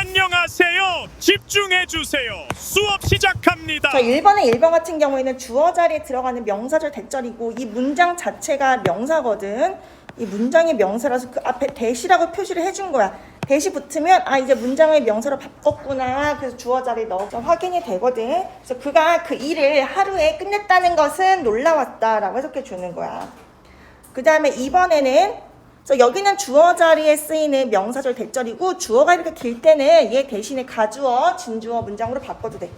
안녕하세요. 집중해주세요. 수업 시작합니다. 자, 1번의 1번 같은 경우에는 주어 자리에 들어가는 명사절 대절이고 이 문장 자체가 명사거든. 이 문장이 명사라서 그 앞에 대시라고 표시를 해준 거야. 대시 붙으면 아 이제 문장을 명사로 바꿨구나. 그래서 주어 자리에 넣어서 확인이 되거든. 그래서 그가 그 일을 하루에 끝냈다는 것은 놀라웠다라고 해석해 주는 거야. 그 다음에 2번에는 여기는 주어 자리에 쓰이는 명사절 대절이고 주어가 이렇게 길 때는 얘 대신에 가주어, 진주어 문장으로 바꿔도 돼.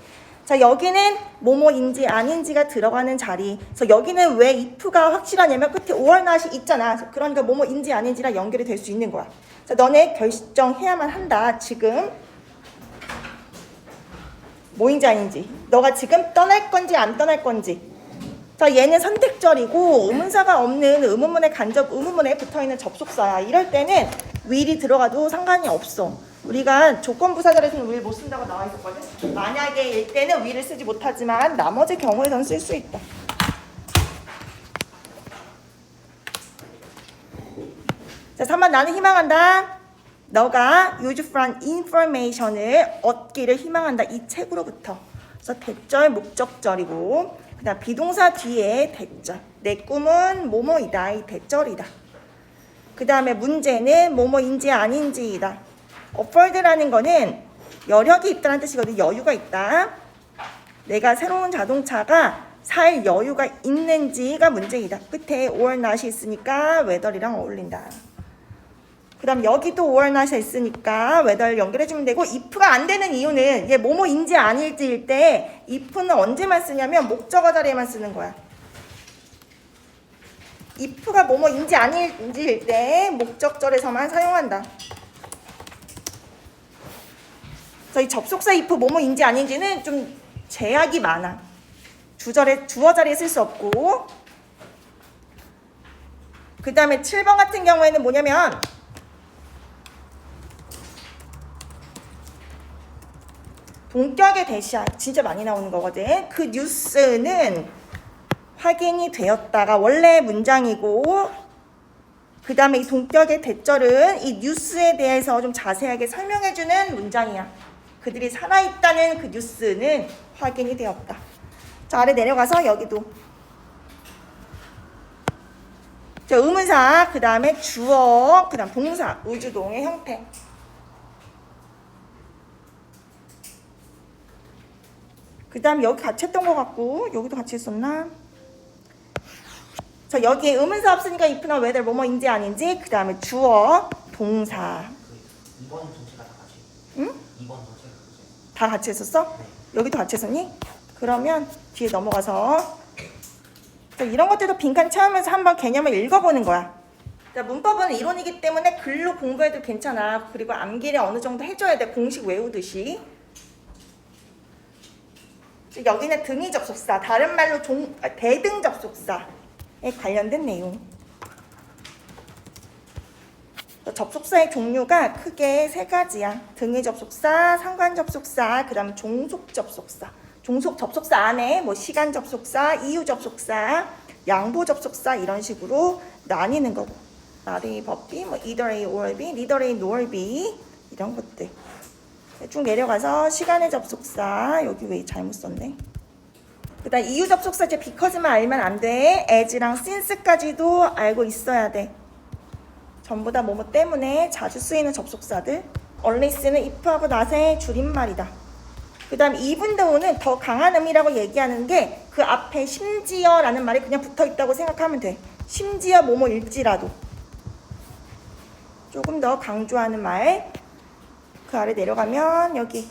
자, 여기는 뭐뭐인지 아닌지가 들어가는 자리. 그래서 여기는 왜 if가 확실하냐면 끝에 or not이 있잖아. 그러니까 뭐뭐인지 아닌지랑 연결이 될 수 있는 거야. 자, 너네 결정해야만 한다. 지금 뭐인지 아닌지. 너가 지금 떠날 건지 안 떠날 건지. 자, 얘는 선택절이고 의문사가 없는 의문문의 간접 의문문에 붙어있는 접속사야. 이럴 때는 will이 들어가도 상관이 없어. 우리가 조건부사절에서는 will 못 쓴다고 나와 있었거든. 만약에 일 때는 will을 쓰지 못하지만 나머지 경우에선 쓸 수 있다. 자, 3번 나는 희망한다. 너가 useful information을 얻기를 희망한다. 이 책으로부터. 그래서 대절 목적절이고 그 다음 비동사 뒤에 대절. 내 꿈은 뭐뭐이다. 이 대절이다. 그 다음에 문제는 뭐뭐인지 아닌지이다. afford라는 거는 여력이 있다는 뜻이거든. 여유가 있다. 내가 새로운 자동차가 살 여유가 있는지가 문제이다. 끝에 or not이 있으니까 whether이랑 어울린다. 그 다음 여기도 or not이 있으니까 whether 연결해주면 되고 if가 안 되는 이유는 얘 뭐뭐인지 아닐지일 때 if는 언제만 쓰냐면 목적어 자리에만 쓰는 거야. if가 뭐뭐인지 아닐지일 때 목적절에서만 사용한다. 그래서 이 접속사 if 뭐뭐인지 아닌지는 좀 제약이 많아. 주어 자리에 쓸 수 없고 그 다음에 7번 같은 경우에는 뭐냐면 동격의 대시야. 진짜 많이 나오는 거거든. 그 뉴스는 확인이 되었다가 원래 문장이고 그 다음에 이 동격의 대절은 이 뉴스에 대해서 좀 자세하게 설명해주는 문장이야. 그들이 살아있다는 그 뉴스는 확인이 되었다. 자, 아래 내려가서 여기도 자, 의문사, 그 다음에 주어, 그 다음 동사, 의주동의 형태. 그 다음 여기 같이 했던 것 같고 여기도 같이 했었나? 자, 여기에 의문사 없으니까 if나 whether 뭐뭐인지 아닌지 그 다음에 주어, 동사. 2번 전체가 다 같이. 응? 2번 전체가 같이. 다 같이 했었어? 네. 여기도 같이 했었니? 그러면 뒤에 넘어가서 자, 이런 것들도 빈칸 채우면서 한번 개념을 읽어보는 거야. 자, 문법은 이론이기 때문에 글로 공부해도 괜찮아. 그리고 암기를 어느 정도 해줘야 돼. 공식 외우듯이. 여기는 등위 접속사, 다른 말로 대등 접속사에 관련된 내용. 접속사의 종류가 크게 3가지야. 등위 접속사, 상관 접속사, 그 다음 종속 접속사. 종속 접속사 안에 뭐 시간 접속사, 이유 접속사, 양보 접속사 이런 식으로 나뉘는 거고. not A, but B, 뭐 either A or B, neither A nor B 이런 것들. 쭉 내려가서 시간의 접속사 여기 왜 잘못 썼네. 그 다음 이유 접속사 이제 because만 알면 안 돼. as랑 since까지도 알고 있어야 돼. 전부 다 뭐뭐 때문에 자주 쓰이는 접속사들. unless는 if하고 not의 줄임말이다. 그 다음 even though는 더 강한 의미라고 얘기하는 게 그 앞에 심지어라는 말이 그냥 붙어있다고 생각하면 돼. 심지어 뭐뭐일지라도. 조금 더 강조하는 말. 그 아래 내려가면 여기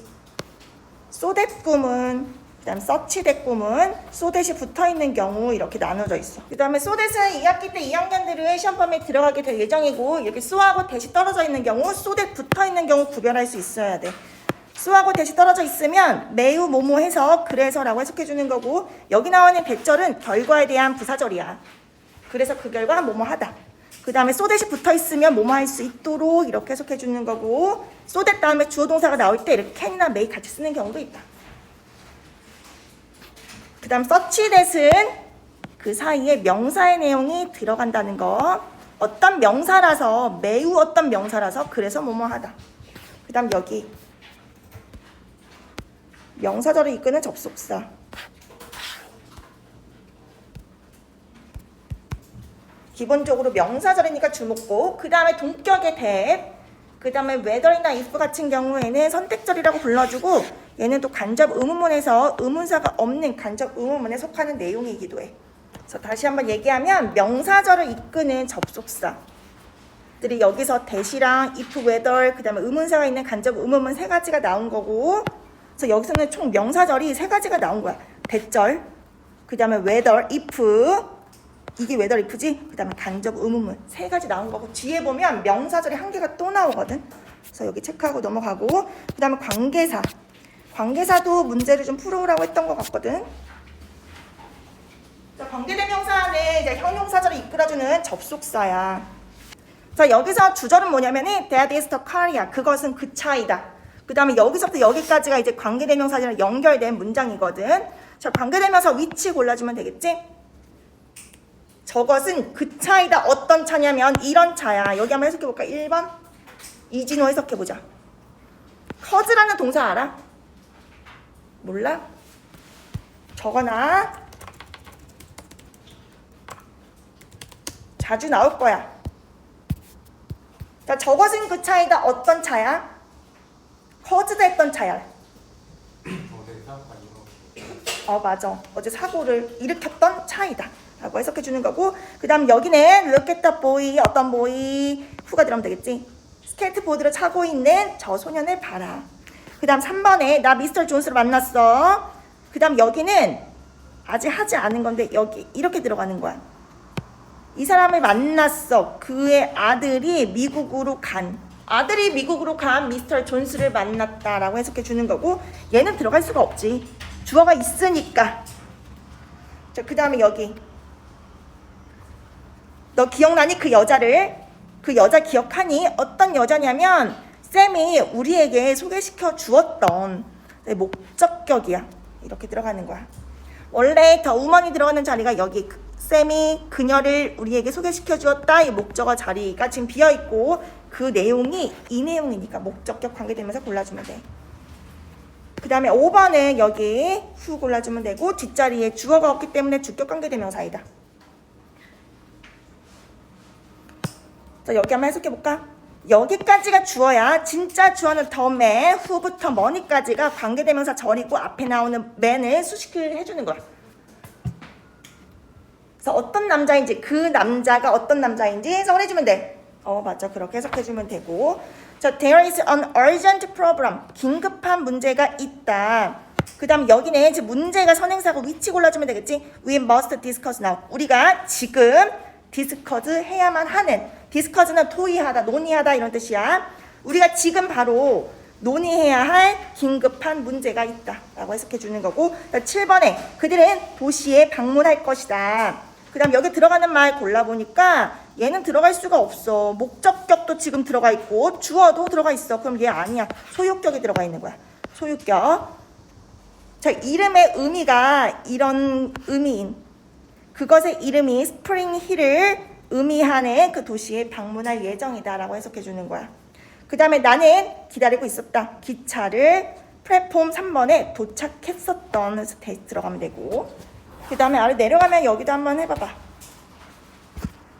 so that 꿈은 그 다음 such that 꿈은 so that이 붙어있는 경우 이렇게 나눠져 있어. 그 다음에 so that은 2학기 때 2학년들은 시험범위에 들어가게 될 예정이고 이렇게 so하고 that이 떨어져 있는 경우 so that 붙어있는 경우 구별할 수 있어야 돼. so하고 that이 떨어져 있으면 매우 뭐뭐해서 그래서라고 해석해주는 거고 여기 나오는 대절은 결과에 대한 부사절이야. 그래서 그 결과 뭐뭐하다. 그 다음에 so that이 붙어있으면 뭐뭐 할 수 있도록 이렇게 해석해주는 거고 so that 다음에 주어 동사가 나올 때 이렇게 can이나 may 같이 쓰는 경우도 있다. 그 다음 such that은 그 사이에 명사의 내용이 들어간다는 거. 어떤 명사라서 매우 어떤 명사라서 그래서 뭐뭐 하다. 그 다음 여기 명사절을 이끄는 접속사. 기본적으로 명사절이니까 주목고, 그 다음에 동격의 that, 그 다음에 whether이나 if 같은 경우에는 선택절이라고 불러주고, 얘는 또 간접 의문문에서 의문사가 없는 간접 의문문에 속하는 내용이기도 해. 그래서 다시 한번 얘기하면 명사절을 이끄는 접속사들이 여기서 that이랑 if, whether, 그 다음에 의문사가 있는 간접 의문문 세 가지가 나온 거고, 그래서 여기서는 총 명사절이 세 가지가 나온 거야. that절, 그 다음에 whether, if, 이게 whether, if지? 그 다음에 간접 의문문 세 가지 나온 거고, 뒤에 보면 명사절이 한 개가 또 나오거든. 그래서 여기 체크하고 넘어가고, 그 다음에 관계사. 관계사도 문제를 좀 풀어오라고 했던 것 같거든. 자, 관계대명사는 이제 형용사절을 이끌어주는 접속사야. 자, 여기서 주절은 뭐냐면은 that is the car이야. 그것은 그 차이다. 그 다음에 여기서부터 여기까지가 이제 관계대명사랑 연결된 문장이거든. 자, 관계대명사 위치 골라주면 되겠지? 저것은 그 차이다. 어떤 차냐면 이런 차야. 여기 한번 해석해볼까? 1번 이진호 해석해보자. 커즈라는 동사 알아? 몰라? 적어놔. 자주 나올 거야. 자, 저것은 그 차이다. 어떤 차야? 커즈다 했던 차야. 맞아. 어제 사고를 일으켰던 차이다 라고 해석해 주는 거고, 그 다음 여기는 look at the boy, 어떤 boy, 후가 들어가면 되겠지. 스케이트보드를 차고 있는 저 소년을 봐라. 그 다음 3번에 나 미스터 존스를 만났어. 그 다음 여기는 아직 하지 않은 건데 여기 이렇게 들어가는 거야. 이 사람을 만났어. 그의 아들이 미국으로 간 미스터 존스를 만났다라고 해석해 주는 거고, 얘는 들어갈 수가 없지. 주어가 있으니까. 자, 그 다음에 여기 너 기억나니? 그 여자 기억하니? 어떤 여자냐면 쌤이 우리에게 소개시켜 주었던 목적격이야. 이렇게 들어가는 거야. 원래 더 우먼이 들어가는 자리가 여기, 쌤이 그녀를 우리에게 소개시켜 주었다. 이 목적어 자리가 지금 비어 있고, 그 내용이 이 내용이니까 목적격 관계되면서 골라주면 돼. 그 다음에 5번은 여기 후 골라주면 되고, 뒷자리에 주어가 없기 때문에 주격 관계대명사이다. 자, 여기 한번 해석해볼까? 여기까지가 주어야. 진짜 주어는 the man, 후부터 money까지가 관계대명사 절이고, 앞에 나오는 man을 수식을 해주는 거야. 그래서 어떤 남자인지, 그 남자가 어떤 남자인지 해석을 해주면 돼. 맞아. 그렇게 해석해주면 되고. 자, there is an urgent problem. 긴급한 문제가 있다. 그 다음 여기는 이제 문제가 선행사고 위치 골라주면 되겠지. We must discuss now. 우리가 지금 discuss 해야만 하는, discuss는 토의하다, 논의하다 이런 뜻이야. 우리가 지금 바로 논의해야 할 긴급한 문제가 있다 라고 해석해 주는 거고, 7번에 그들은 도시에 방문할 것이다. 그 다음 여기 들어가는 말 골라보니까 얘는 들어갈 수가 없어. 목적격도 지금 들어가 있고 주어도 들어가 있어. 그럼 얘 아니야. 소유격이 들어가 있는 거야. 소유격. 자, 이름의 의미가 이런 의미인, 그것의 이름이 스프링 힐을 의미하는 그 도시에 방문할 예정이다 라고 해석해 주는 거야. 그 다음에 나는 기다리고 있었다. 기차를 플랫폼 3번에 도착했었던, 해서 들어가면 되고, 그 다음에 아래 내려가면 여기도 한번 해봐봐.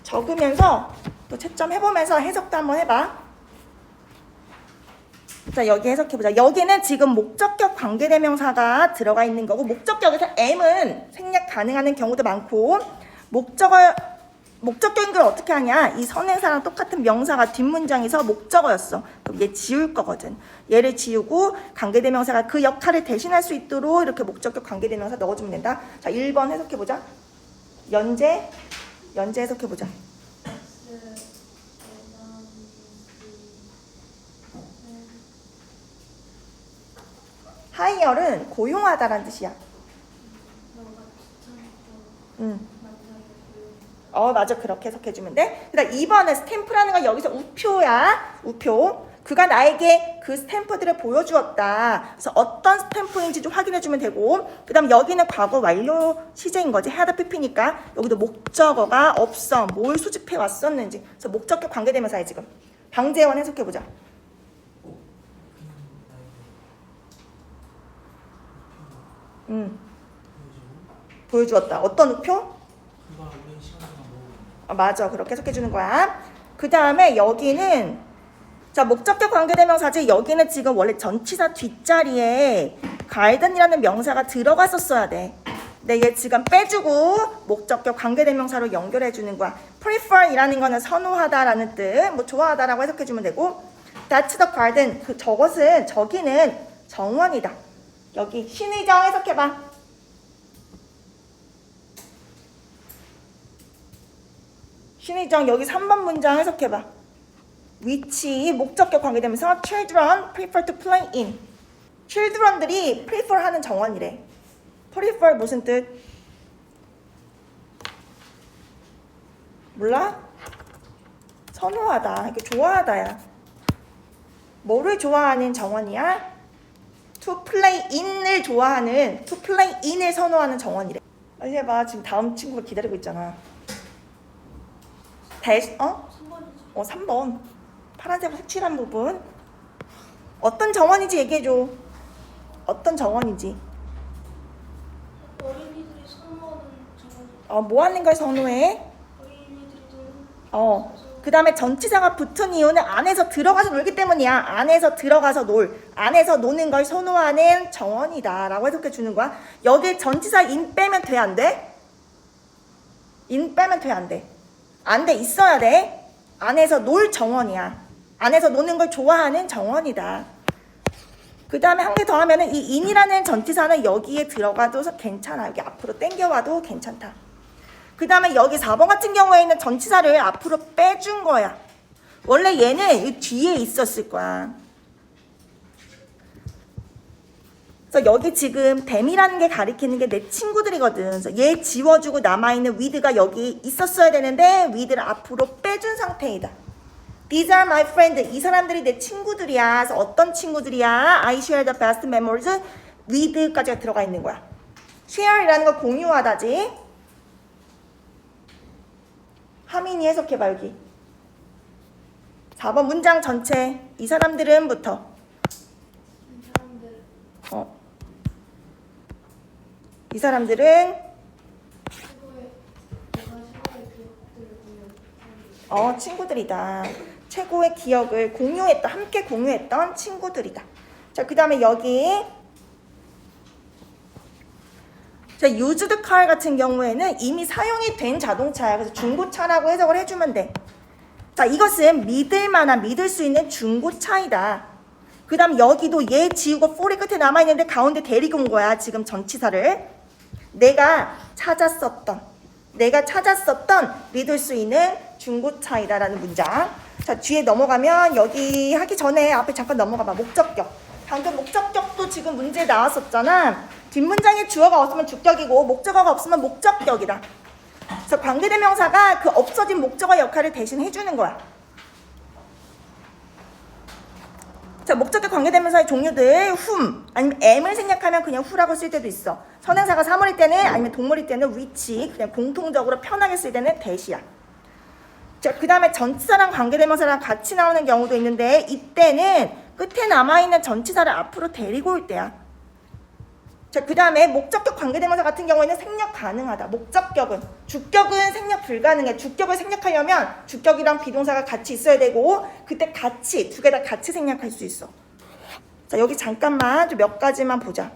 적으면서 또 채점 해보면서 해석도 한번 해봐. 자, 여기 해석해보자. 여기는 지금 목적격 관계대명사가 들어가 있는 거고, 목적격에서 M은 생략 가능한 경우도 많고, 목적격인 걸 어떻게 하냐? 이 선행사랑 똑같은 명사가 뒷문장에서 목적어였어. 그럼 얘 지울 거거든. 얘를 지우고 관계대명사가 그 역할을 대신할 수 있도록 이렇게 목적격 관계대명사 넣어주면 된다. 자, 1번 해석해보자. 연재 해석해보자. 하이얼은 고용하다라는 뜻이야. 맞아. 그렇게 해석해주면 돼. 그 다음 2번은 스탬프라는 건 여기서 우표야. 우표. 그가 나에게 그 스탬프들을 보여주었다. 그래서 어떤 스탬프인지 좀 확인해주면 되고, 그 다음 여기는 과거 완료 시제인 거지. had pp니까 여기도 목적어가 없어. 뭘 수집해 왔었는지. 그래서 목적격 관계대명사야 지금. 방재원 해석해보자. 보여주었다. 어떤 우표? 그가 오랜 시간 동안 먹은 맞아. 그렇게 해석해주는 거야. 그 다음에 여기는 자 목적격 관계대명사지. 여기는 지금 원래 전치사 뒷자리에 garden이라는 명사가 들어갔었어야 돼. 근데 얘 지금 빼주고 목적격 관계대명사로 연결해주는 거야. prefer이라는 거는 선호하다라는 뜻, 뭐 좋아하다라고 해석해주면 되고 that's the garden, 저기는 정원이다. 여기 신의정 해석해봐. 신의정 여기 3번 문장 해석해봐. which 목적격 관계대명사 children prefer to play in. children들이 prefer 하는 정원이래. prefer 무슨 뜻? 몰라? 선호하다. 이렇게 좋아하다야. 뭐를 좋아하는 정원이야? to play in을 좋아하는, to play in을 선호하는 정원이래. 빨리 해봐. 지금 다음 친구가 기다리고 있잖아. 3번. 파란색 색칠한 부분. 어떤 정원인지 얘기해줘. 어떤 정원인지. 어린이들이 선호하는 정원. 뭐 하는 걸 선호해? 어린이들도 그 다음에 전치사가 붙은 이유는 안에서 들어가서 놀기 때문이야. 안에서 들어가서 안에서 노는 걸 선호하는 정원이다 라고 해석해 주는 거야. 여기 전치사 in 빼면 돼, 안 돼? in 빼면 돼, 안 돼? 안 돼, 있어야 돼. 안에서 놀 정원이야. 안에서 노는 걸 좋아하는 정원이다. 그 다음에 한 개 더 하면은 이 in이라는 전치사는 여기에 들어가도 괜찮아. 여기 앞으로 당겨와도 괜찮다. 그 다음에 여기 4번 같은 경우에는 전치사를 앞으로 빼준 거야. 원래 얘는 이 뒤에 있었을 거야. 그래서 여기 지금 them이라는 게 가리키는 게 내 친구들이거든. 그래서 얘 지워주고 남아있는 with가 여기 있었어야 되는데 with를 앞으로 빼준 상태이다. These are my friends. 이 사람들이 내 친구들이야. 그래서 어떤 친구들이야? I share the best memories with까지가 들어가 있는 거야. share이라는 거 공유하다지. 하민이 해석해봐 여기. 4번 문장 전체. 이 사람들은부터. 사람들 이 사람들은 최고의 기억들을 보면 친구들이다. 최고의 기억을 공유했다. 함께 공유했던 친구들이다. 자, 그 다음에 여기 자, used car 같은 경우에는 이미 사용이 된 자동차야. 그래서 중고차라고 해석을 해주면 돼. 자, 이것은 믿을 수 있는 중고차이다. 그 다음 여기도 얘 지우고 for이 끝에 남아있는데 가운데 데리고 온 거야. 지금 전치사를. 내가 찾았었던 믿을 수 있는 중고차이다 라는 문장. 자, 뒤에 넘어가면 여기 하기 전에 앞에 잠깐 넘어가봐. 목적격. 방금 목적격도 지금 문제에 나왔었잖아. 뒷문장에 주어가 없으면 주격이고 목적어가 없으면 목적격이다. 그래서 관계대명사가 그 없어진 목적어 역할을 대신 해주는 거야. 자, 목적격 관계대명사의 종류들 whom 아니면 am을 생략하면 그냥 who라고 쓸 때도 있어. 선행사가 사물일 때는 아니면 동물일 때는 which, 그냥 공통적으로 편하게 쓸 때는 that이야. 자, 그 다음에 전치사랑 관계대명사랑 같이 나오는 경우도 있는데 이때는 끝에 남아있는 전치사를 앞으로 데리고 올 때야. 자, 그 다음에 목적격 관계대명사 같은 경우에는 생략 가능하다. 목적격은. 주격은 생략 불가능해. 주격을 생략하려면 주격이랑 비동사가 같이 있어야 되고 그때 같이 두 개 다 같이 생략할 수 있어. 자, 여기 잠깐만 좀 몇 가지만 보자.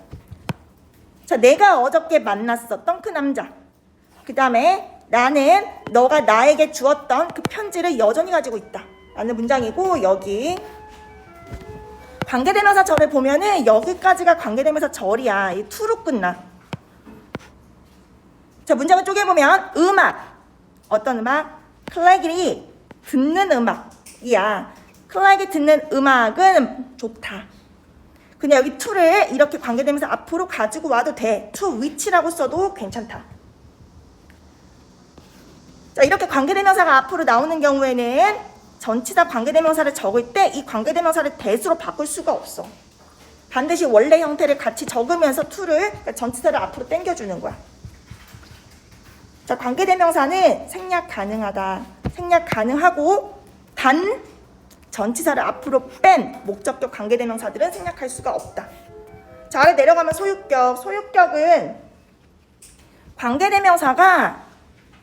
자, 내가 어저께 만났었던 그 남자. 그 다음에 나는 너가 나에게 주었던 그 편지를 여전히 가지고 있다 라는 문장이고 여기 관계대명사 절을 보면은 여기까지가 관계대명사 절이야. 이 to로 끝나. 자, 문장을 쪼개보면 음악. 어떤 음악? 클래길이 듣는 음악이야. 클래길이 듣는 음악은 좋다. 근데 여기 to를 이렇게 관계대명사 앞으로 가지고 와도 돼. to which라고 써도 괜찮다. 자, 이렇게 관계대명사가 앞으로 나오는 경우에는 전치사 관계대명사를 적을 때 이 관계대명사를 that으로 바꿀 수가 없어. 반드시 원래 형태를 같이 적으면서 to를 그러니까 전치사를 앞으로 당겨주는 거야. 자, 관계대명사는 생략 가능하다. 생략 가능하고 단 전치사를 앞으로 뺀 목적격 관계대명사들은 생략할 수가 없다. 자, 아래 내려가면 소유격. 소유격은 관계대명사가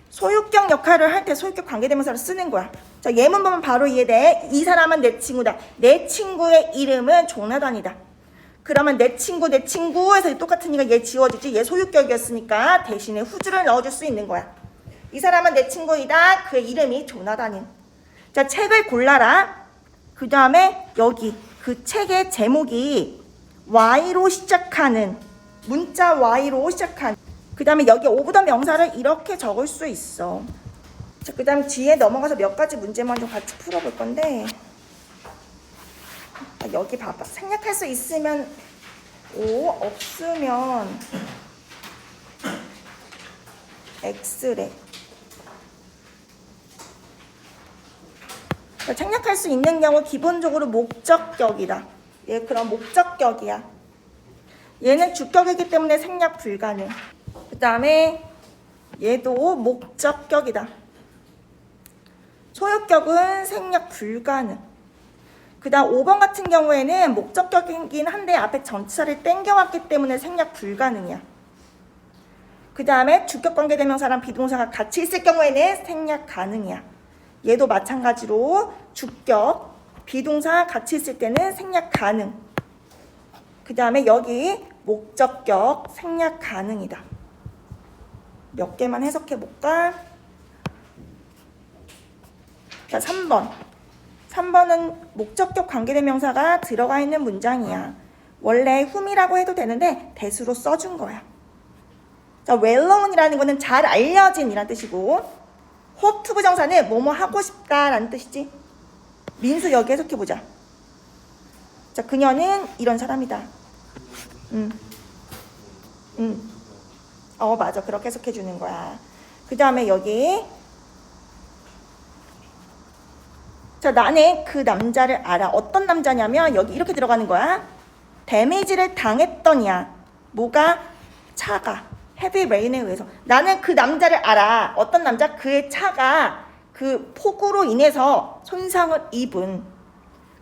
소유격 역할을 할 때 소유격 관계대명사를 쓰는 거야. 자, 예문 보면 바로 이해돼. 이 사람은 내 친구다. 내 친구의 이름은 조나단이다. 그러면 내 친구에서 똑같은 이가 얘 지워지지. 얘 소유격이었으니까 대신에 후주를 넣어줄 수 있는 거야. 이 사람은 내 친구이다. 그의 이름이 조나단인. 자, 책을 골라라. 그 다음에 여기 그 책의 제목이 Y로 시작하는 문자 Y로 시작하는 그 다음에 여기 오브더 명사를 이렇게 적을 수 있어. 자, 그 다음 뒤에 넘어가서 몇 가지 문제만 좀 같이 풀어볼 건데 여기 봐봐. 생략할 수 있으면 O, 없으면 X래. 생략할 수 있는 경우 기본적으로 목적격이다. 얘 그럼 목적격이야. 얘는 주격이기 때문에 생략 불가능. 그 다음에 얘도 목적격이다. 소유격은 생략 불가능. 그 다음 5번 같은 경우에는 목적격이긴 한데 앞에 전치사를 땡겨왔기 때문에 생략 불가능이야. 그 다음에 주격 관계대명사랑 비동사가 같이 있을 경우에는 생략 가능이야. 얘도 마찬가지로 주격, 비동사 같이 있을 때는 생략 가능. 그 다음에 여기 목적격 생략 가능이다. 몇 개만 해석해 볼까? 자, 3번. 3번은 목적격 관계대명사가 들어가 있는 문장이야. 원래 whom이라고 해도 되는데 대수로 써준 거야. 자, well known이라는 거는 잘 알려진 이란 뜻이고 hope to 부정사는 뭐뭐 하고 싶다라는 뜻이지. 민수 여기 해석해보자. 자, 그녀는 이런 사람이다. 맞아. 그렇게 해석해주는 거야. 그 다음에 여기 자, 나는 그 남자를 알아. 어떤 남자냐면 여기 이렇게 들어가는 거야. 데미지를 당했더냐. 뭐가? 차가. 헤비 레인에 의해서. 나는 그 남자를 알아. 어떤 남자? 그의 차가 그 폭우로 인해서 손상을 입은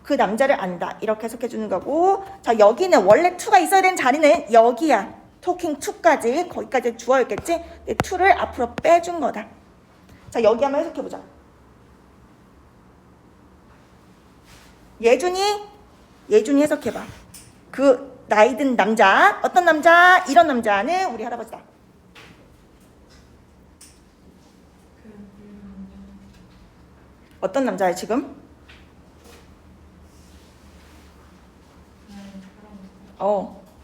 그 남자를 안다. 이렇게 해석해 주는 거고. 자, 여기는 원래 to가 있어야 되는 자리는 여기야. talking to까지. 거기까지 주어였겠지? 근데 to를 앞으로 빼준 거다. 자, 여기 한번 해석해 보자. 예준이 해석해봐. 그 나이 든 남자, 어떤 남자? 이런 남자는 우리 할아버지다. 어떤 남자야 지금?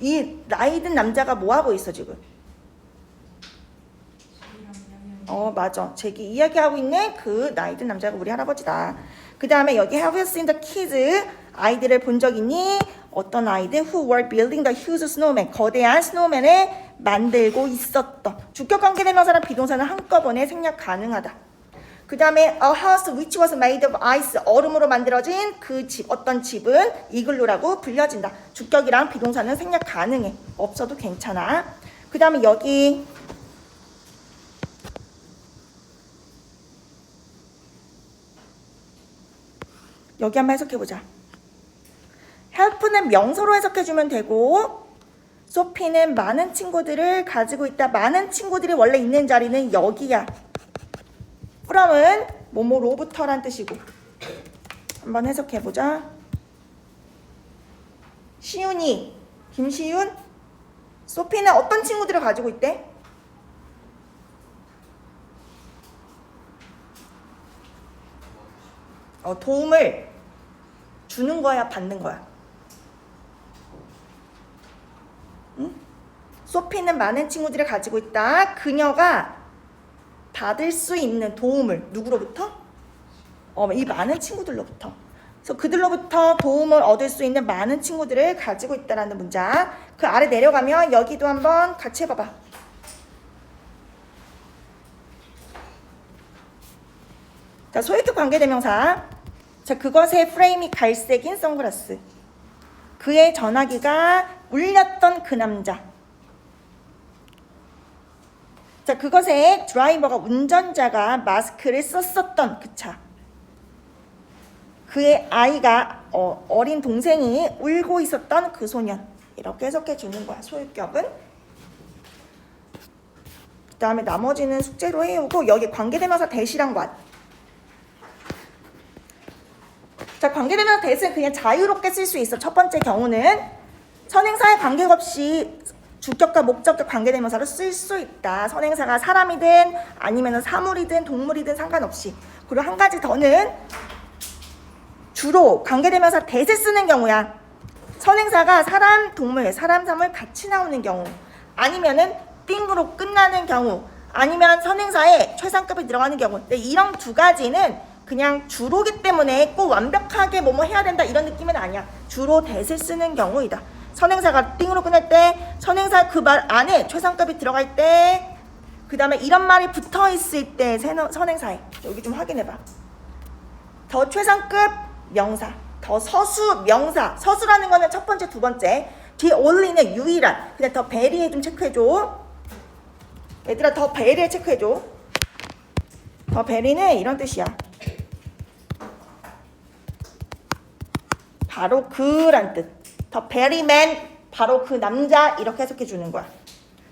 이 나이 든 남자가 뭐 하고 있어 지금? 맞아. 제기 이야기하고 있는 그 나이 든 남자가 우리 할아버지다. 그 다음에 여기 have you seen the kids? 아이들을 본 적 있니? 어떤 아이들? Who were building the huge snowman? 거대한 스노우맨을 만들고 있었던. 주격관계대명사랑 비동사는 한꺼번에 생략 가능하다. 그 다음에 a house which was made of ice. 얼음으로 만들어진 그 집, 어떤 집은 이글루라고 불려진다. 주격이랑 비동사는 생략 가능해. 없어도 괜찮아. 그 다음에 여기 한번 해석해보자. help는 명사로 해석해주면 되고 소피는 많은 친구들을 가지고 있다. 많은 친구들이 원래 있는 자리는 여기야. from은 뭐뭐로부터란 뜻이고. 한번 해석해보자. 시윤이, 김시윤, 소피는 어떤 친구들을 가지고 있대? 도움을 주는 거야, 받는 거야? 응? 소피는 많은 친구들을 가지고 있다. 그녀가 받을 수 있는 도움을 누구로부터? 이 많은 친구들로부터. 그래서 그들로부터 도움을 얻을 수 있는 많은 친구들을 가지고 있다라는 문장. 그 아래 내려가면 여기도 한번 같이 해봐봐. 자, 소유격 관계대명사. 자, 그것의 프레임이 갈색인 선글라스. 그의 전화기가 울렸던 그 남자. 자, 그것의 드라이버가 운전자가 마스크를 썼었던 그 차. 그의 아이가 어린 동생이 울고 있었던 그 소년. 이렇게 해석해 주는 거야. 소유격은. 그 다음에 나머지는 숙제로 해오고 여기 관계대명사 대시란 것. 자, 관계대명사 대시는 그냥 자유롭게 쓸 수 있어. 첫 번째 경우는 선행사에 관계없이 주격과 목적격 관계대명사로 쓸 수 있다. 선행사가 사람이든 아니면 사물이든 동물이든 상관없이. 그리고 한 가지 더는 주로 관계대명사 대세 쓰는 경우야. 선행사가 사람, 동물, 사람, 사물 같이 나오는 경우, 아니면은 띵으로 끝나는 경우, 아니면 선행사에 최상급이 들어가는 경우. 근데 이런 두 가지는 그냥 주로기 때문에 꼭 완벽하게 뭐뭐 해야 된다 이런 느낌은 아니야. 주로 대세 쓰는 경우이다. 선행사가 띵으로 끝날 때, 선행사 그 말 안에 최상급이 들어갈 때, 그 다음에 이런 말이 붙어 있을 때 선행사에. 여기 좀 확인해봐. 더 최상급 명사, 더 서수 명사. 서수라는 거는 첫 번째, 두 번째. 뒤에 only는 유일한. 그냥 더 베리에 좀 체크해줘. 얘들아, 더 베리에 체크해줘. 더 베리는 이런 뜻이야. 바로 그란 뜻. 더 베리맨, 바로 그 남자, 이렇게 해석해 주는 거야.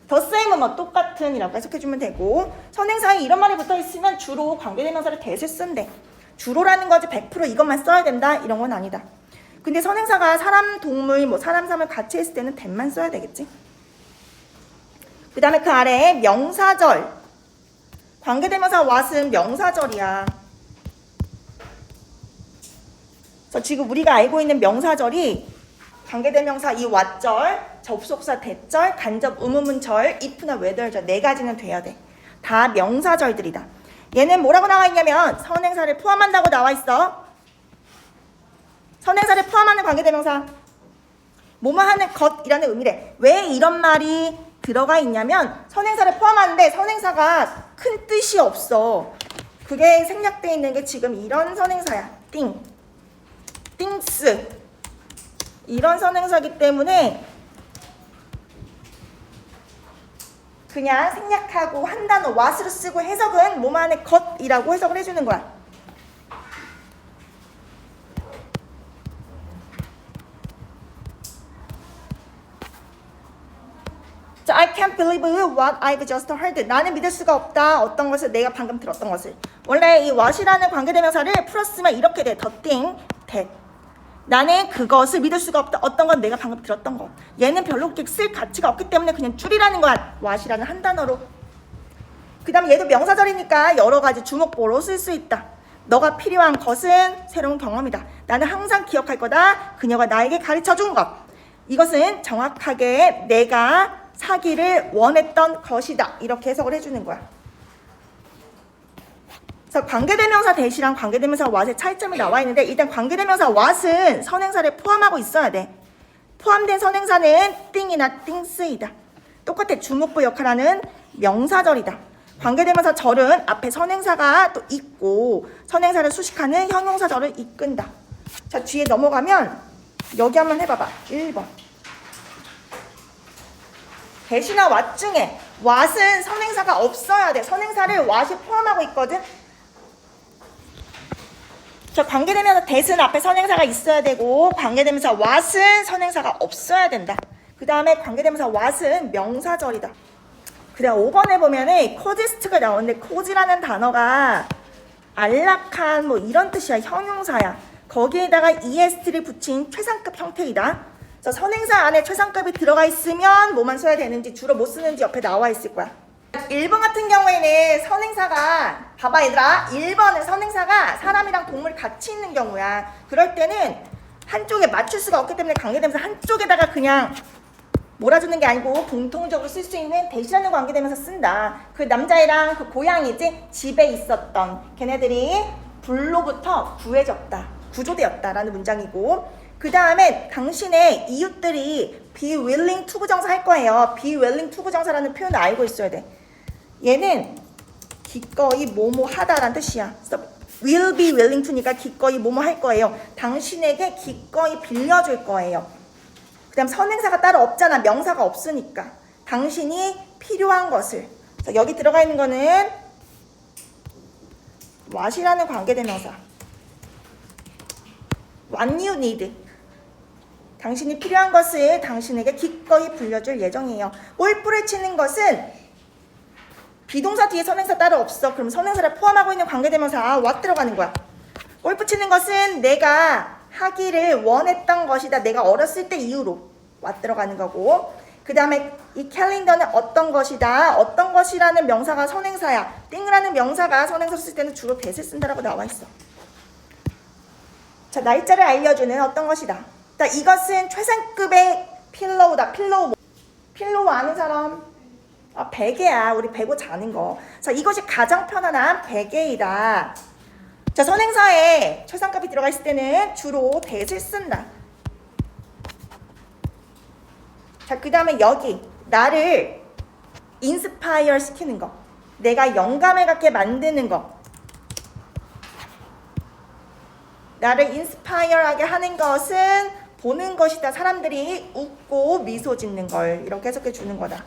더 same은 뭐 똑같은 이라고 해석해 주면 되고, 선행사에 이런 말이 붙어 있으면 주로 관계대명사를 대세 쓴대. 주로라는 거지 100% 이것만 써야 된다 이런 건 아니다. 근데 선행사가 사람, 동물, 뭐 사람, 사물 같이 했을 때는 that만 써야 되겠지. 그 다음에 그 아래에 명사절. 관계대명사 what은 명사절이야. 그래서 지금 우리가 알고 있는 명사절이 관계대명사 이 what절, 접속사 대절, 간접 의문문절, if나 whether절 네 가지는 돼야 돼. 다 명사절들이다. 얘는 뭐라고 나와 있냐면 선행사를 포함한다고 나와 있어. 선행사를 포함하는 관계대명사. 뭐뭐 하는 것이라는 의미래. 왜 이런 말이 들어가 있냐면 선행사를 포함하는데 선행사가 큰 뜻이 없어. 그게 생략되어 있는 게 지금 이런 선행사야. 띵, 띵스 이런 선행사이기 때문에 그냥 생략하고 한 단어 what으로 쓰고 해석은 뭐뭐 하는 것이라고 해석을 해주는 거야. 자, I can't believe what I've just heard. 나는 믿을 수가 없다. 어떤 것을 내가 방금 들었던 것을. 원래 이 what이라는 관계대명사를 풀었으면 이렇게 돼. the thing, that. 나는 그것을 믿을 수가 없다. 어떤 건 내가 방금 들었던 것. 얘는 별로 그렇게 쓸 가치가 없기 때문에 그냥 줄이라는 거야. what이라는 한 단어로. 그 다음에 얘도 명사절이니까 여러 가지 주목보로 쓸 수 있다. 너가 필요한 것은 새로운 경험이다. 나는 항상 기억할 거다. 그녀가 나에게 가르쳐준 것. 이것은 정확하게 내가 사기를 원했던 것이다. 이렇게 해석을 해주는 거야. 그래서 관계대명사 대시랑 관계대명사 what의 차이점이 나와 있는데 일단 관계대명사 what은 선행사를 포함하고 있어야 돼. 포함된 선행사는 띵이나 띵스이다. 똑같아. 주목부 역할하는 명사절이다. 관계대명사 절은 앞에 선행사가 또 있고 선행사를 수식하는 형용사절을 이끈다. 자, 뒤에 넘어가면 여기 한번 해봐봐. 1번. 대시나 what 중에 what은 선행사가 없어야 돼. 선행사를 what이 포함하고 있거든. 자, 관계대명사 that은 앞에 선행사가 있어야 되고 관계대명사 what은 선행사가 없어야 된다. 그 다음에 관계대명사 what은 명사절이다. 그 다음 5번에 보면은 coexist가 나오는데 coex라는 단어가 안락한 뭐 이런 뜻이야. 형용사야. 거기에다가 est를 붙인 최상급 형태이다. 그래서 선행사 안에 최상급이 들어가 있으면 뭐만 써야 되는지 주로 못 쓰는지 옆에 나와 있을 거야. 1번 같은 경우에는 선행사가 봐봐 얘들아. 1번은 선행사가 사람이랑 동물 같이 있는 경우야. 그럴 때는 한쪽에 맞출 수가 없기 때문에 관계대명사 한쪽에다가 그냥 몰아주는 게 아니고 공통적으로 쓸 수 있는 대시라는 관계대명사 쓴다. 그 남자애랑 그 고양이지 집에 있었던 걔네들이 불로부터 구해졌다. 구조되었다라는 문장이고 그 다음에 당신의 이웃들이 be willing to 부정사 할 거예요. be willing to 부정사라는 표현을 알고 있어야 돼. 얘는 기꺼이 뭐뭐 하다라는 뜻이야. 그래서 will be willing to니까 기꺼이 뭐뭐 할 거예요. 당신에게 기꺼이 빌려줄 거예요. 그 다음 선행사가 따로 없잖아. 명사가 없으니까. 당신이 필요한 것을. 그래서 여기 들어가 있는 거는 what이라는 관계대명사. what you need. 당신이 필요한 것을 당신에게 기꺼이 불려줄 예정이에요. 골프를 치는 것은 비동사 뒤에 선행사 따로 없어. 그럼 선행사를 포함하고 있는 관계대명사 what 들어가는 거야. 골프 치는 것은 내가 하기를 원했던 것이다. 내가 어렸을 때 이후로 what 들어가는 거고, 그 다음에 이 캘린더는 어떤 것이다. 어떤 것이라는 명사가 선행사야. 띵이라는 명사가 선행사 쓸 때는 주로 that을 쓴다라고 나와 있어. 자, 날짜를 알려주는 어떤 것이다. 자, 이것은 최상급의 필로우다. 필로우 아는 사람? 베개야. 우리 베고 자는 거. 자, 이것이 가장 편안한 베개이다. 자, 선행사에 최상급이 들어가 있을 때는 주로 that을 쓴다. 자, 그 다음에 여기 나를 인스파이어 시키는 거, 내가 영감을 갖게 만드는 거, 나를 인스파이어하게 하는 것은 보는 것이다. 사람들이 웃고 미소 짓는 걸 이렇게 해석해 주는 거다.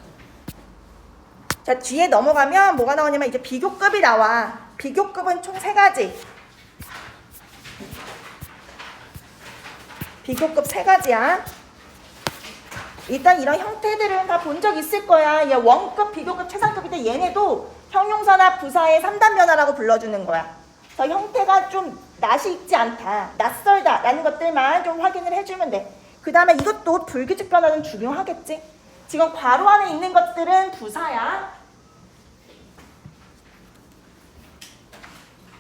자, 뒤에 넘어가면 뭐가 나오냐면 이제 비교급이 나와. 비교급은 총 3가지. 비교급 3가지야. 일단 이런 형태들은 다 본 적 있을 거야. 얘 원급, 비교급, 최상급인데 얘네도 형용사나 부사의 3단 변화라고 불러주는 거야. 저 형태가 좀 낯이 익지 않다, 낯설다 라는 것들만 좀 확인을 해주면 돼. 그 다음에 이것도 불규칙 변화는 중요하겠지. 지금 괄호 안에 있는 것들은 부사야.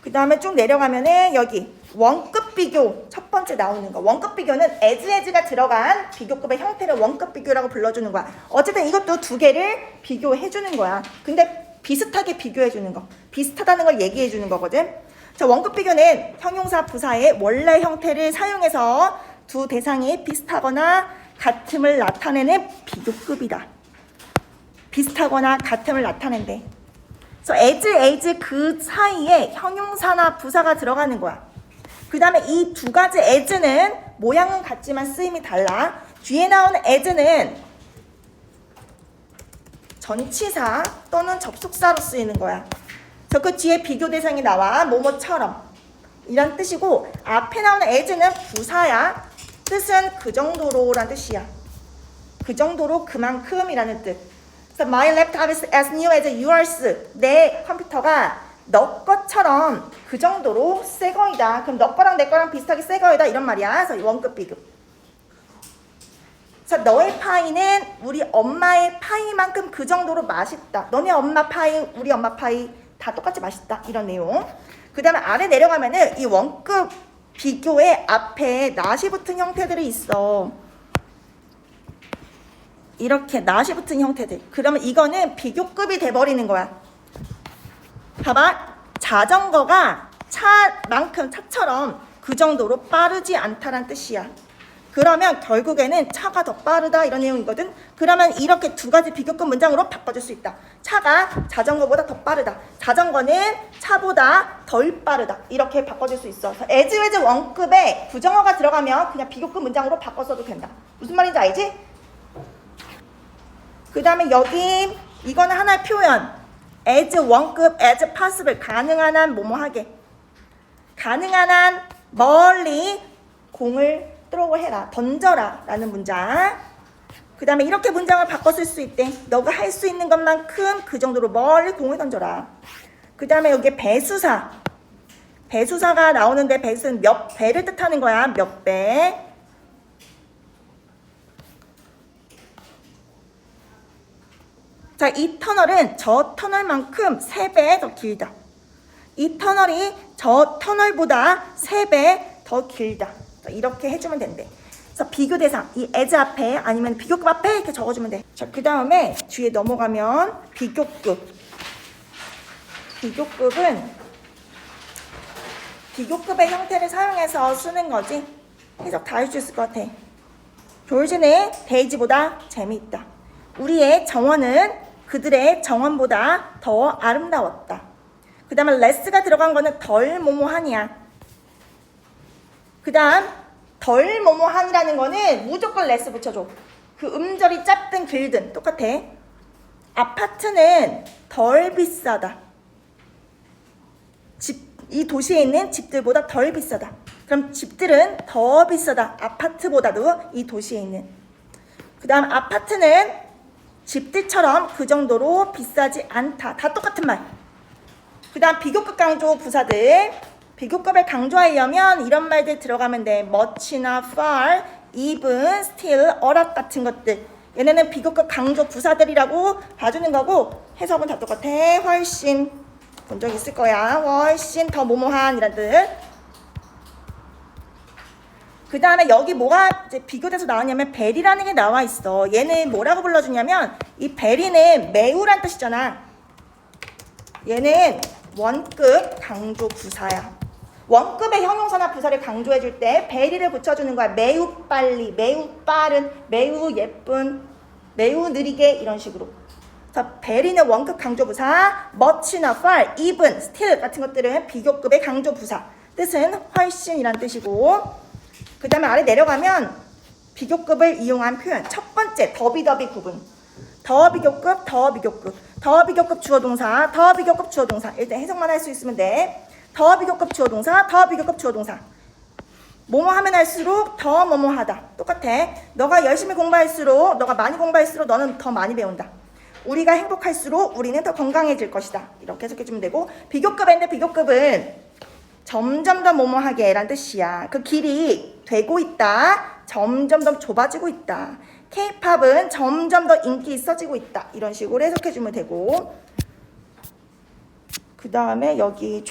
그 다음에 쭉 내려가면은 여기 원급 비교 첫 번째 나오는 거. 원급 비교는 as가 들어간 비교급의 형태를 원급 비교라고 불러주는 거야. 어쨌든 이것도 2개를 비교해 주는 거야. 근데 비슷하게 비교해 주는 거, 비슷하다는 걸 얘기해 주는 거거든. 자, 원급 비교는 형용사 부사의 원래 형태를 사용해서 두 대상이 비슷하거나 같음을 나타내는 비교급이다. 비슷하거나 같음을 나타낸대. 그래서 as 그 사이에 형용사나 부사가 들어가는 거야. 그 다음에 이 2가지 as는 모양은 같지만 쓰임이 달라. 뒤에 나오는 as는 전치사 또는 접속사로 쓰이는 거야. 그래서 그 뒤에 비교 대상이 나와. 뭐뭐처럼 이란 뜻이고, 앞에 나오는 as는 부사야. 뜻은 그 정도로 라는 뜻이야. 그 정도로 그만큼이라는 뜻. 그래서 my laptop is as new as yours. 내 컴퓨터가 너 것처럼 그 정도로 새 거이다. 그럼 너 거랑 내 거랑 비슷하게 새 거이다 이런 말이야. 그래서 원급 비교. 그래서 너의 파이는 우리 엄마의 파이만큼 그 정도로 맛있다. 너네 엄마 파이, 우리 엄마 파이 다 똑같이 맛있다. 이런 내용. 그 다음에 아래 내려가면은 이 원급 비교의 앞에 낫이 붙은 형태들이 있어. 이렇게 낫이 붙은 형태들. 그러면 이거는 비교급이 돼버리는 거야. 봐봐. 자전거가 차만큼, 차처럼 그 정도로 빠르지 않다란 뜻이야. 그러면 결국에는 차가 더 빠르다 이런 내용이거든. 그러면 이렇게 2가지 비교급 문장으로 바꿔줄 수 있다. 차가 자전거보다 더 빠르다. 자전거는 차보다 덜 빠르다. 이렇게 바꿔줄 수 있어. as with 원급에 부정어가 들어가면 그냥 비교급 문장으로 바꿔 써도 된다. 무슨 말인지 알지? 그 다음에 여기 이거는 하나의 표현. as 원급, as possible. 가능한 한 뭐뭐 하게. 가능한 한 멀리 공을 throw 던져라 라는 문장. 그 다음에 이렇게 문장을 바꿔 쓸 수 있대. 너가 할 수 있는 것만큼 그 정도로 멀리 공을 던져라. 그 다음에 여기 배수사. 배수사가 나오는데 배수는 몇 배를 뜻하는 거야. 몇 배. 자, 이 터널은 저 터널만큼 3배 더 길다. 이 터널이 저 터널보다 3배 더 길다. 이렇게 해주면 된대. 그래서 비교 대상, 이 as 앞에 아니면 비교급 앞에 이렇게 적어주면 돼. 자, 그 다음에 뒤에 넘어가면 비교급. 비교급은 비교급의 형태를 사용해서 쓰는 거지. 해석 다 할 수 있을 것 같아. 조지는 데이지보다 재미있다. 우리의 정원은 그들의 정원보다 더 아름다웠다. 그 다음에 less가 들어간 거는 덜 뭐뭐하니야. 그 다음 덜 뭐뭐한이라는 거는 무조건 less 붙여줘. 그 음절이 짧든 길든 똑같아. 아파트는 덜 비싸다. 이 도시에 있는 집들보다 덜 비싸다. 그럼 집들은 더 비싸다. 아파트보다도 이 도시에 있는. 그 다음 아파트는 집들처럼 그 정도로 비싸지 않다. 다 똑같은 말. 그 다음 비교급 강조 부사들. 비교급을 강조하려면 이런 말들 들어가면 돼. much나 far, even, still, a lot 같은 것들. 얘네는 비교급 강조 부사들이라고 봐주는 거고 해석은 다 똑같아. 훨씬 본 적 있을 거야. 훨씬 더 뭐뭐한 이란 뜻. 그 다음에 여기 뭐가 이제 비교돼서 나왔냐면 베리라는 게 나와 있어. 얘는 뭐라고 불러주냐면 이 베리는 매우란 뜻이잖아. 얘는 원급 강조 부사야. 원급의 형용사나 부사를 강조해줄 때 베리를 붙여주는 거야. 매우 빨리, 매우 빠른, 매우 예쁜, 매우 느리게 이런 식으로. 그래서 베리는 원급 강조 부사, much나 far, even, still 같은 것들은 비교급의 강조 부사. 뜻은 훨씬이란 뜻이고 그 다음에 아래 내려가면 비교급을 이용한 표현. 첫 번째 더비더비 구분. 더 비교급, 더 비교급. 더 비교급 주어 동사, 더 비교급 주어 동사. 일단 해석만 할 수 있으면 돼. 더 비교급 주어 동사, 더 비교급 주어 동사. 뭐뭐 하면 할수록 더 뭐뭐 하다. 똑같아. 너가 열심히 공부할수록, 너가 많이 공부할수록 너는 더 많이 배운다. 우리가 행복할수록 우리는 더 건강해질 것이다. 이렇게 해석해주면 되고 비교급인데 비교급은 점점 더 뭐뭐하게 라는 뜻이야. 그 길이 되고 있다. 점점 더 좁아지고 있다. K-팝은 점점 더 인기 있어지고 있다. 이런 식으로 해석해주면 되고 그 다음에 여기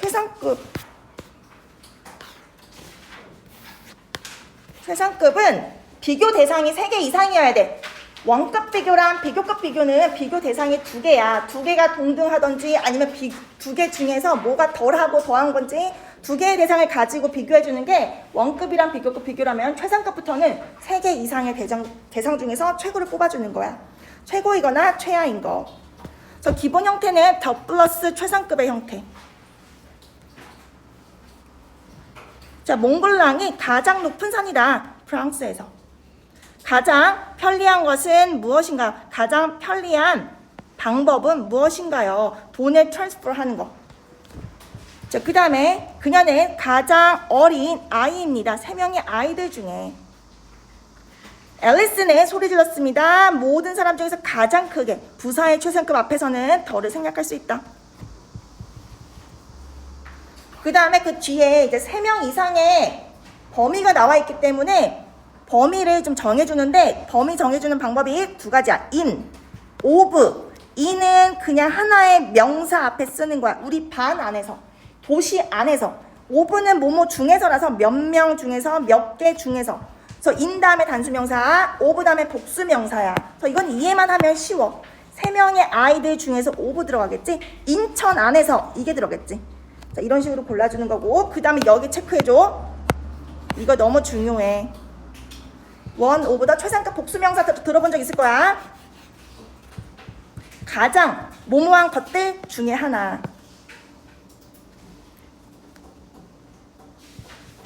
최상급은 비교 대상이 3개 이상이어야 돼. 원급 비교랑 비교급 비교는 비교 대상이 2개야. 2개가 동등하던지 아니면 2개 중에서 뭐가 덜하고 더한 건지 2개의 대상을 가지고 비교해주는 게 원급이랑 비교급 비교라면 최상급부터는 3개 이상의 대상 중에서 최고를 뽑아주는 거야. 최고이거나 최하인 거. 그래서 기본 형태는 더 플러스 최상급의 형태. 자, 몽블랑이 가장 높은 산이다. 프랑스에서. 가장 편리한 것은 무엇인가? 가장 편리한 방법은 무엇인가요? 돈을 트랜스퍼 하는 거. 자, 그 다음에 그녀는 가장 어린 아이입니다. 3명의 아이들 중에. 앨리스는 소리 질렀습니다. 모든 사람 중에서 가장 크게. 부사의 최상급 앞에서는 더를 생략할 수 있다. 그 다음에 그 뒤에 이제 3명 이상의 범위가 나와 있기 때문에 범위를 좀 정해주는데 범위 정해주는 방법이 2가지야. in, of. in은 그냥 하나의 명사 앞에 쓰는 거야. 우리 반 안에서. 도시 안에서. of는 뭐뭐 중에서라서 몇 명 중에서 몇 개 중에서. 그래서 in 다음에 단수명사, of 다음에 복수명사야. 그래서 이건 이해만 하면 쉬워. 3명의 아이들 중에서 of 들어가겠지. 인천 안에서 이게 들어겠지. 자, 이런 식으로 골라주는 거고 그 다음에 여기 체크해줘. 이거 너무 중요해. one of the 최상급 복수명사 들어본 적 있을 거야. 가장 모모한 것들 중에 하나.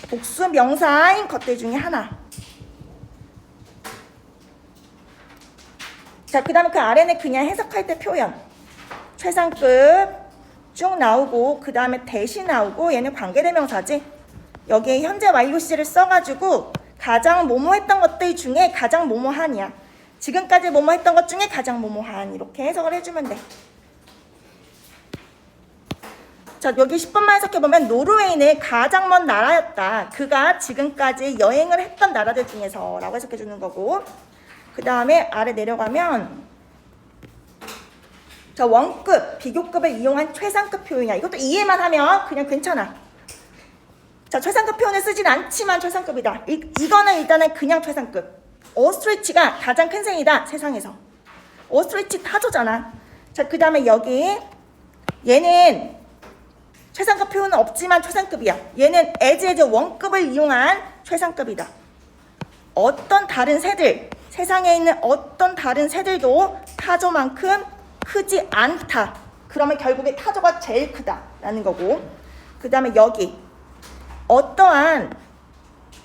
복수명사인 것들 중에 하나. 자, 그 다음에 그 아래는 그냥 해석할 때 표현. 최상급 쭉 나오고 그 다음에 대신 나오고 얘는 관계대명사지. 여기에 현재 완료시를 써가지고 가장 뭐뭐했던 것들 중에 가장 뭐뭐한이야. 지금까지 뭐뭐했던 것 중에 가장 뭐뭐한. 이렇게 해석을 해주면 돼. 자, 여기 10번만 해석해보면 노르웨이는 가장 먼 나라였다. 그가 지금까지 여행을 했던 나라들 중에서 라고 해석해주는 거고 그 다음에 아래 내려가면 자, 원급, 비교급을 이용한 최상급 표현이야. 이것도 이해만 하면 그냥 괜찮아. 자, 최상급 표현을 쓰진 않지만 최상급이다. 이거는 일단은 그냥 최상급. 오스트리치가 가장 큰 새이다. 세상에서. 오스트리치 타조잖아. 자, 그 다음에 여기 얘는 최상급 표현은 없지만 최상급이야. 얘는 as 원급을 이용한 최상급이다. 어떤 다른 새들, 세상에 있는 어떤 다른 새들도 타조만큼 크지 않다. 그러면 결국에 타조가 제일 크다라는 거고 그 다음에 여기 어떠한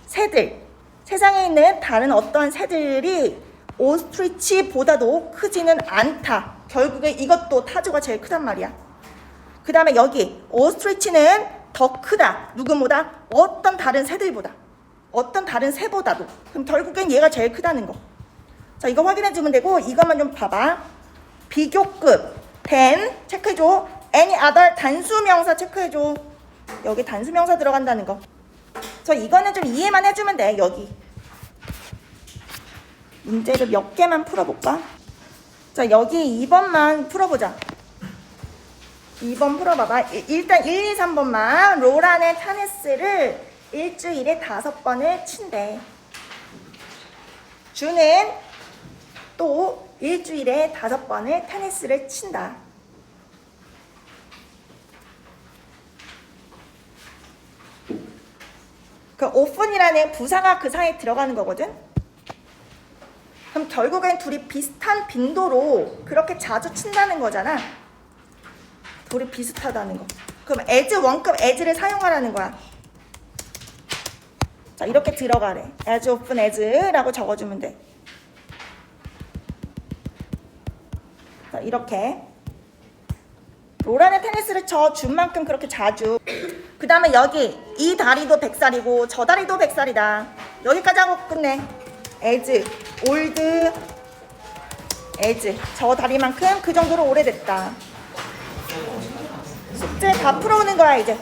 새들, 세상에 있는 다른 어떠한 새들이 오스트리치보다도 크지는 않다. 결국에 이것도 타조가 제일 크단 말이야. 그 다음에 여기 오스트리치는 더 크다. 누구보다? 어떤 다른 새들보다. 어떤 다른 새보다도. 그럼 결국엔 얘가 제일 크다는 거. 자, 이거 확인해 주면 되고 이것만 좀 봐봐. 비교급 than 체크해줘. any other 단수명사 체크해줘. 여기 단수명사 들어간다는 거. 저 이거는 좀 이해만 해주면 돼. 여기 문제를 몇 개만 풀어볼까? 자, 여기 2번만 풀어보자. 2번 풀어봐봐. 일단 1, 2, 3번만. 로라는 타네스를 일주일에 5번을 친대. 주는 또 일주일에 5번을 테니스를 친다. 그 often이라는 부사가 그 사이에 들어가는 거거든. 그럼 결국엔 둘이 비슷한 빈도로 그렇게 자주 친다는 거잖아. 둘이 비슷하다는 거. 그럼 as 원급 as를 사용하라는 거야. 자, 이렇게 들어가래. as often as라고 적어주면 돼. 자, 이렇게 로라는 테니스를 쳐 준 만큼 그렇게 자주. 그 다음에 여기 이 다리도 100살이고 저 다리도 100살이다. 여기까지 하고 끝내. as, old, as. 저 다리만큼 그 정도로 오래됐다. 숙제 다 풀어오는 거야 이제.